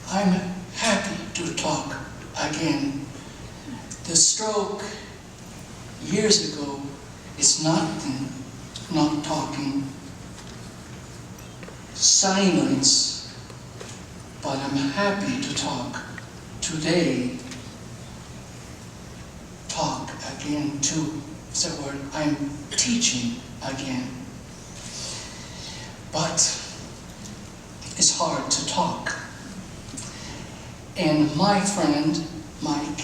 I'm happy to talk again. The stroke years ago is nothing, not talking. Silence, but I'm happy to talk today. Talk again too. Is that word? I'm teaching again. But it's hard to talk. And my friend Mike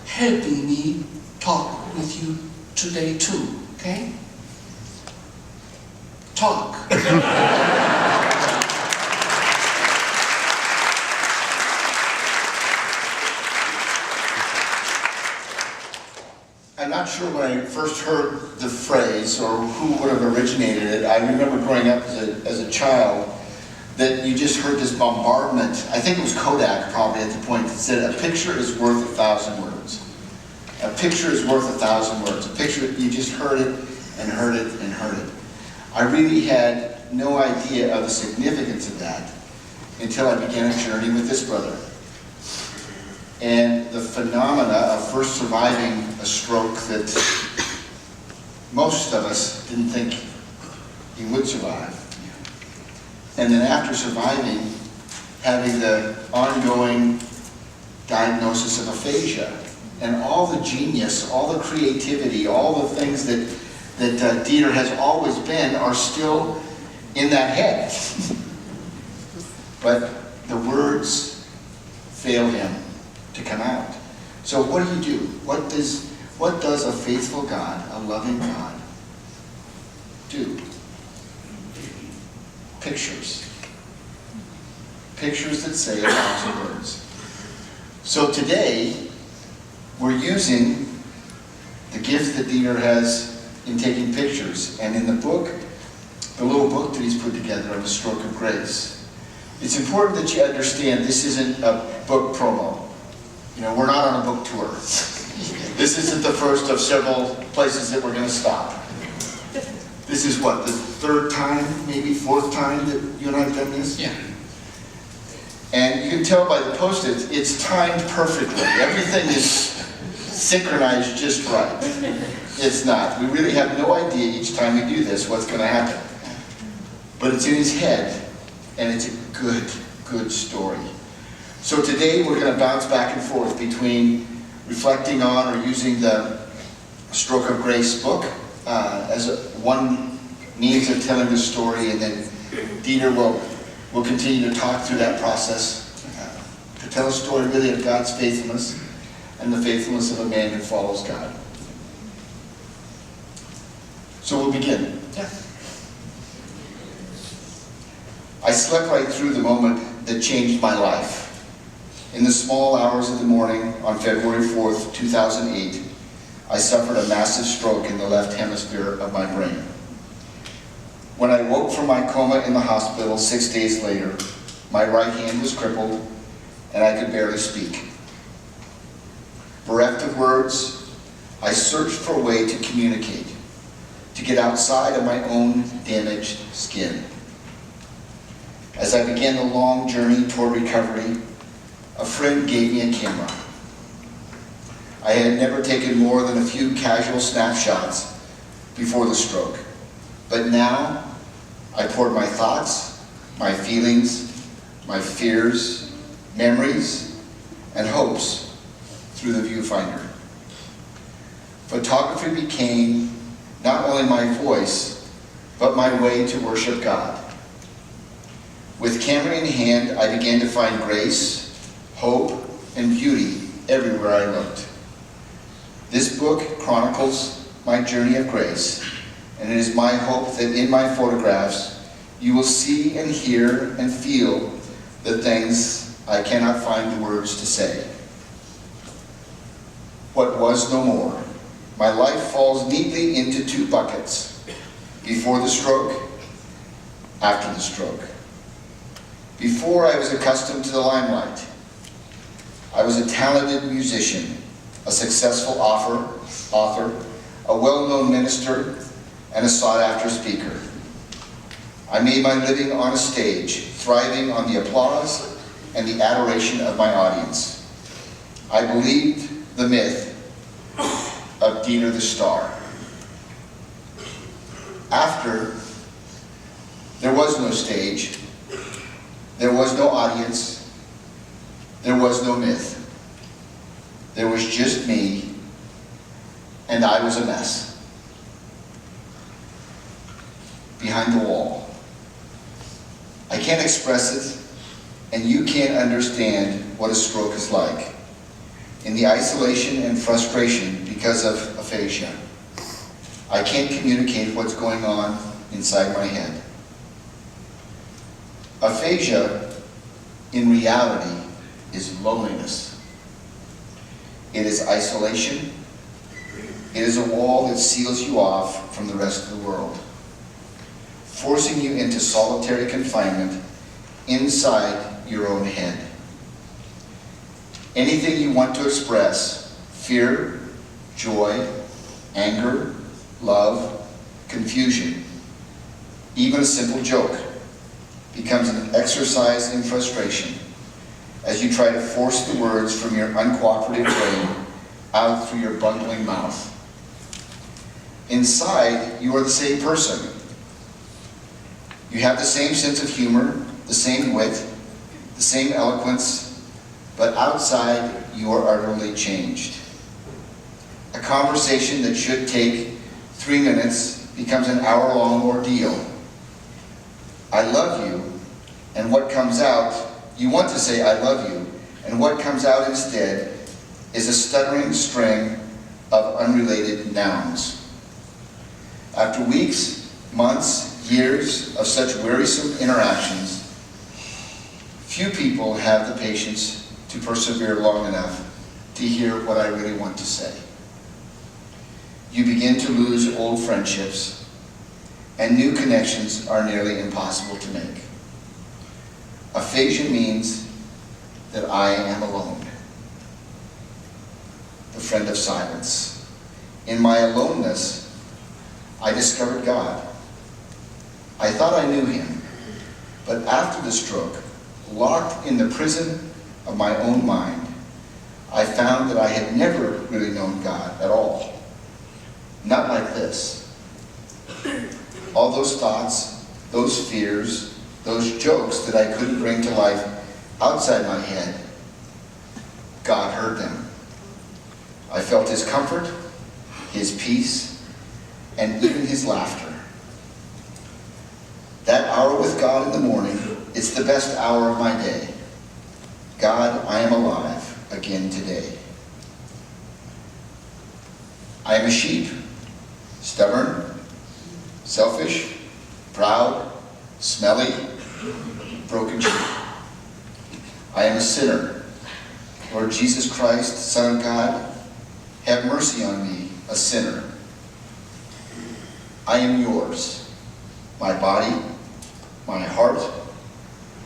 helping me talk with you today too, okay? Talk. I'm not sure when I first heard the phrase or who would have originated it. I remember growing up as a child that you just heard this bombardment. I think it was Kodak probably at the point that said, a picture is worth 1,000 words. A picture is worth 1,000 words. A picture, you just heard it and heard it and heard it. I really had no idea of the significance of that until I began a journey with this brother. And the phenomena of first surviving a stroke that most of us didn't think he would survive. And then after surviving, having the ongoing diagnosis of aphasia, and all the genius, all the creativity, all the things that Dieter has always been are still in that head. But the words fail him to come out. So what do? What does a faithful God, a loving God, do? Pictures. Pictures that say 1,000 words. So today, we're using the gift that Dieter has in taking pictures. And in the book, the little book that he's put together on the stroke of grace, it's important that you understand this isn't a book promo. You know, we're not on a book tour. This isn't the first of several places that we're going to stop. This is what, the third time, maybe fourth time that you and I have done this? Yeah. And you can tell by the post-its, it's timed perfectly. Everything is synchronized just right. It's not. We really have no idea each time we do this what's going to happen. But it's in his head, and it's a good story. So today we're going to bounce back and forth between reflecting on or using the Stroke of Grace book as one means of telling the story, and then Dieter will continue to talk through that process to tell a story really of God's faithfulness and the faithfulness of a man who follows God. So we'll begin. Yeah. I slept right through the moment that changed my life. In the small hours of the morning on February 4th, 2008, I suffered a massive stroke in the left hemisphere of my brain. When I woke from my coma in the hospital 6 days later, my right hand was crippled and I could barely speak. Bereft of words, I searched for a way to communicate, to get outside of my own damaged skin. As I began the long journey toward recovery, a friend gave me a camera. I had never taken more than a few casual snapshots before the stroke, but now I poured my thoughts, my feelings, my fears, memories, and hopes through the viewfinder. Photography became not only my voice, but my way to worship God. With camera in hand, I began to find grace, hope, and beauty everywhere I looked. This book chronicles my journey of grace, and it is my hope that in my photographs you will see and hear and feel the things I cannot find the words to say. What was no more. My life falls neatly into two buckets: before the stroke, after the stroke. Before I was accustomed to the limelight, I was a talented musician, a successful author, a well-known minister, and a sought-after speaker. I made my living on a stage, thriving on the applause and the adoration of my audience. I believed the myth of Dieter the Star. After, there was no stage, there was no audience, there was no myth. There was just me, and I was a mess. Behind the wall. I can't express it, and you can't understand what a stroke is like. In the isolation and frustration because of aphasia, I can't communicate what's going on inside my head. Aphasia, in reality, is loneliness. It is isolation. It is a wall that seals you off from the rest of the world, forcing you into solitary confinement inside your own head. Anything you want to express, fear, joy, anger, love, confusion, even a simple joke, becomes an exercise in frustration as you try to force the words from your uncooperative brain out through your bungling mouth. Inside, you are the same person. You have the same sense of humor, the same wit, the same eloquence, but outside, you are utterly changed. A conversation that should take 3 minutes becomes an hour-long ordeal. I love you, and what comes out, you want to say I love you, and what comes out instead is a stuttering string of unrelated nouns. After weeks, months, years of such wearisome interactions, few people have the patience to persevere long enough to hear what I really want to say. You begin to lose old friendships, and new connections are nearly impossible to make. Aphasia means that I am alone, the friend of silence. In my aloneness, I discovered God. I thought I knew him, but after the stroke, locked in the prison of my own mind, I found that I had never really known God at all. Not like this. All those thoughts, those fears, those jokes that I couldn't bring to life outside my head, God heard them. I felt his comfort, his peace, and even his laughter. That hour with God in the morning, it's the best hour of my day. God, I am alive again today. I am a sheep, stubborn, selfish, proud, smelly, broken sheep. I am a sinner. Lord Jesus Christ, Son of God, have mercy on me, a sinner. I am yours, my body, my heart,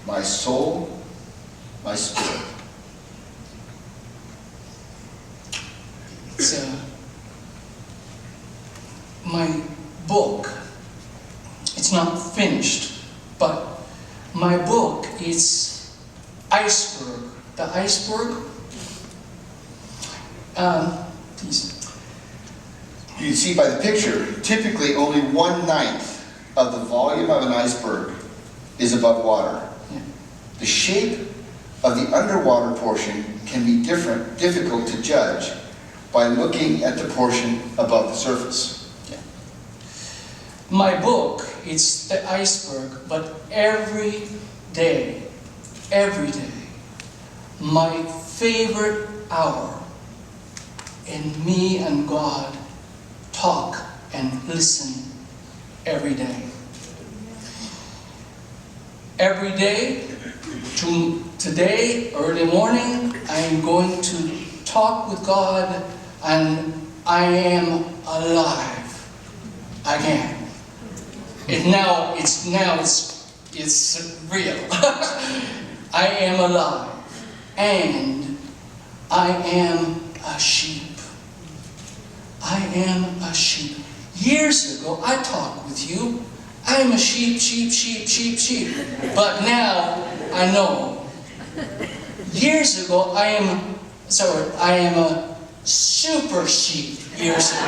my soul, my spirit. It's my book. It's not finished, but my book is iceberg. The iceberg. Please. You can see by the picture, typically only 1/9 of the volume of an iceberg is above water. Yeah. The shape of the underwater portion can be difficult to judge by looking at the portion above the surface. Yeah. My book, it's the iceberg, but every day, my favorite hour, and me and God talk and listen every day. Every day, today, early morning, I am going to talk with God, and I am alive again. It's real. I am alive, and I am a sheep. I am a sheep. Years ago, I talked with you. I'm a sheep. But now I know Years ago, I am a super sheep years ago.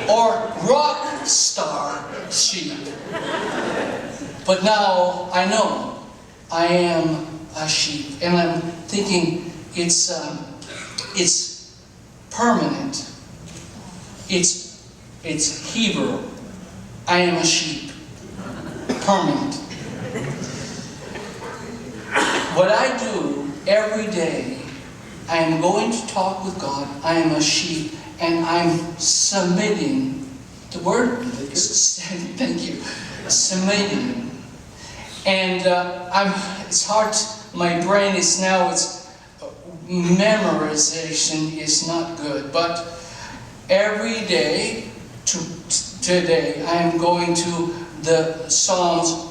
Or rock star sheep. But now I know I am a sheep. And I'm thinking it's permanent. It's Hebrew. I am a sheep. Permanent. What I do every day, I am going to talk with God. I am a sheep, and I'm submitting. The word? Thank you. Submitting. And it's hard. My brain is now. Memorization is not good, but every day today I am going to the Psalms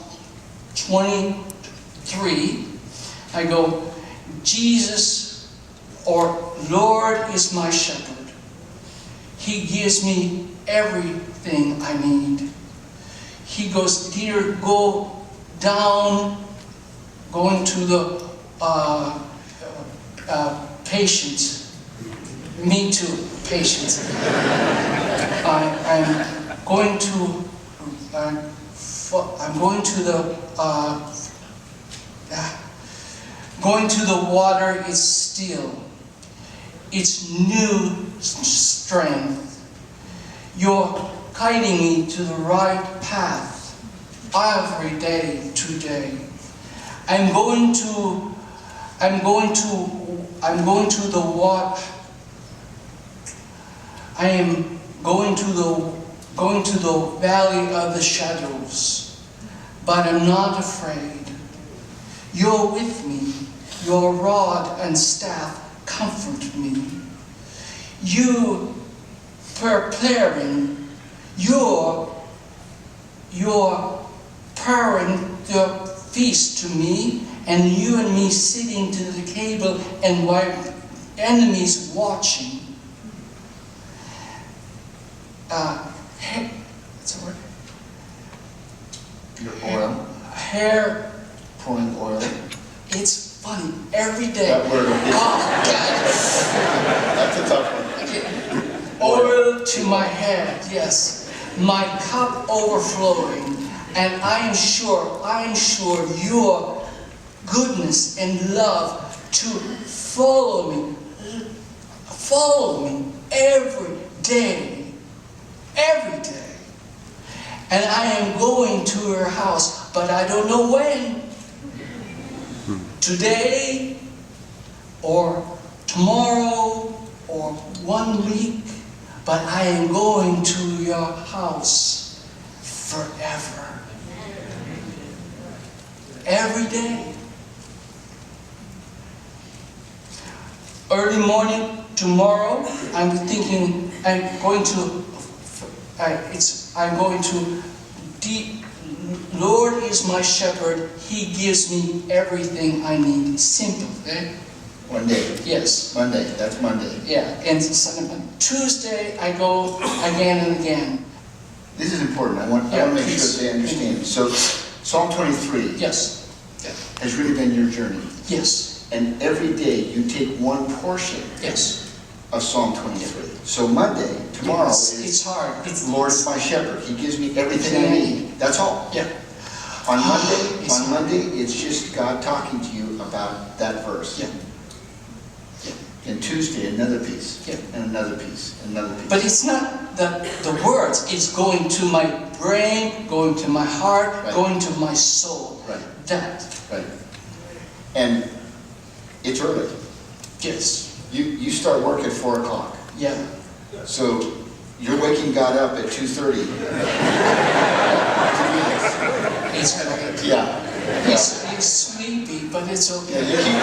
23. I go, Jesus or Lord is my shepherd. He gives me everything I need. He goes, dear, go down, going to the patience. Me too, patience. I'm going to the water is still. It's new strength. You're guiding me to the right path every day today. I'm going to the water. I am going to the valley of the shadows, but I'm not afraid. You're with me. Your rod and staff comfort me. You preparing, you're preparing the feast to me, and you and me sitting to the table and while enemies watching. What's the word? Your oil. Hair. Pouring oil. It's funny every day. That word. That's a tough one. Okay. Oil to my head, yes. My cup overflowing, and I am sure your goodness and love to follow me every day. Every day. And I am going to your house, but I don't know when. Today, or tomorrow, or 1 week, but I am going to your house forever. Every day. Early morning, tomorrow, I'm thinking Lord is my shepherd. He gives me everything I need. Simple, eh? One day. Yes. Monday. That's Monday. Yeah. And Tuesday, I go again and again. This is important. I want to make sure that they understand. So, Psalm 23 Yes. Yeah. has really been your journey. Yes. And every day you take one portion Yes. of Psalm 23. So Monday, tomorrow, it's hard. Lord is my shepherd. He gives me everything I need. That's all. Yeah. On Monday, it's just God talking to you about that verse. Yeah. And Tuesday, another piece. Yeah. And another piece. And another piece. But it's not the words. It's going to my brain, going to my heart, Right. going to my soul. Right. That. Right. And it's early. Yes. You start work at 4 o'clock. Yeah. So you're waking God up at 2:30. It's okay. Yeah. He's sleepy, but it's okay. Yeah, you keep